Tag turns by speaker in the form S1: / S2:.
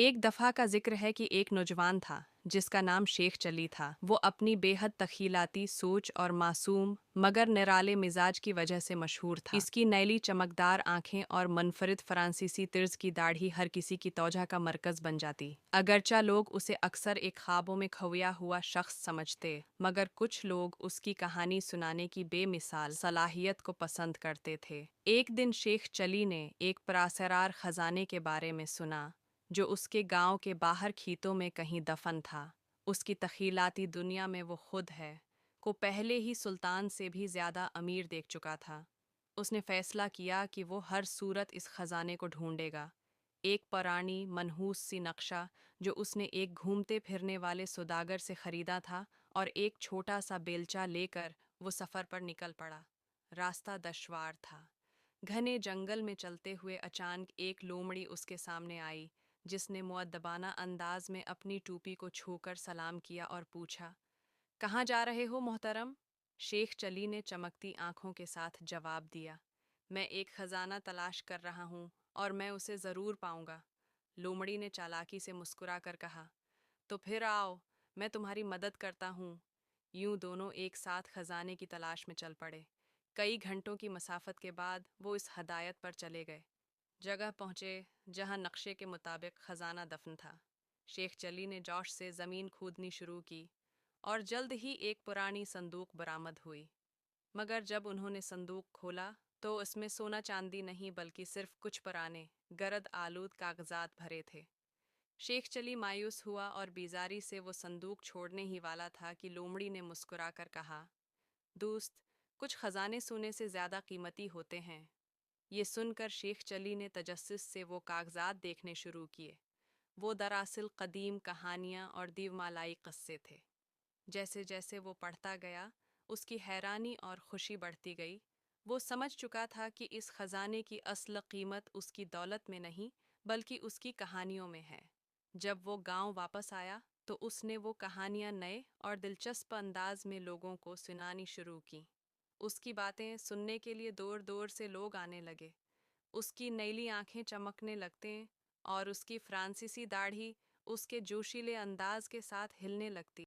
S1: एक दफ़ा का ज़िक्र है कि एक नौजवान था जिसका नाम शेख चली था। वो अपनी बेहद तख़ीलाती सोच और मासूम मगर निराले मिजाज की वजह से मशहूर था। इसकी नैली चमकदार आंखें और मुनफरिद फ़्रांसीसी तर्ज की दाढ़ी हर किसी की तौजह का मरकज़ बन जाती। अगरचा लोग उसे अक्सर एक ख्वाबों में खोया हुआ शख्स समझते, मगर कुछ लोग उसकी कहानी सुनाने की बेमिसाल सलाहियत को पसंद करते थे। एक दिन शेख चली ने एक पुरअसरार ख़जाने के बारे में सुना जो उसके गांव के बाहर खीतों में कहीं दफन था। उसकी तख़ीलाती दुनिया में वो खुद है को पहले ही सुल्तान से भी ज़्यादा अमीर देख चुका था। उसने फ़ैसला किया कि वो हर सूरत इस ख़जाने को ढूंढेगा। एक पुरानी मनहूस सी नक्शा जो उसने एक घूमते फिरने वाले सौदागर से ख़रीदा था और एक छोटा सा बेलचा लेकर वो सफ़र पर निकल पड़ा। रास्ता दुश्वार था। घने जंगल में चलते हुए अचानक एक लोमड़ी उसके सामने आई, जिसने मुअद्दबाना अंदाज में अपनी टोपी को छूकर सलाम किया और पूछा, कहाँ जा रहे हो मोहतरम? शेख चली ने चमकती आंखों के साथ जवाब दिया, मैं एक खजाना तलाश कर रहा हूँ और मैं उसे ज़रूर पाऊंगा। लोमड़ी ने चालाकी से मुस्कुराकर कहा, तो फिर आओ, मैं तुम्हारी मदद करता हूँ। यूं दोनों एक साथ खजाने की तलाश में चल पड़े। कई घंटों की मसाफत के बाद वो इस हदायत पर चले गए। जगह पहुंचे जहां नक्शे के मुताबिक खजाना दफन था। शेख चली ने जोश से ज़मीन खोदनी शुरू की और जल्द ही एक पुरानी संदूक बरामद हुई। मगर जब उन्होंने संदूक खोला तो उसमें सोना चांदी नहीं बल्कि सिर्फ कुछ पुराने गरद आलूद कागजात भरे थे। शेख चली मायूस हुआ और बेजारी से वो संदूक छोड़ने ही वाला था कि लोमड़ी ने मुस्कुराकर कहा, दोस्त, कुछ खजाने सोने से ज़्यादा कीमती होते हैं। ये सुनकर शेख चली ने तजस्सुस से वो कागजात देखने शुरू किए। वो दरअसल कदीम कहानियाँ और दीवमालाई क़स्से थे। जैसे जैसे वो पढ़ता गया, उसकी हैरानी और खुशी बढ़ती गई। वो समझ चुका था कि इस खजाने की असल कीमत उसकी दौलत में नहीं, बल्कि उसकी कहानियों में है। जब वो गांव वापस आया तो उसने वो कहानियाँ नए और दिलचस्प अंदाज में लोगों को सुनानी शुरू की। उसकी बातें सुनने के लिए दूर दूर से लोग आने लगे। उसकी नीली आंखें चमकने लगते और उसकी फ्रांसीसी दाढ़ी उसके जोशीले अंदाज के साथ हिलने लगती।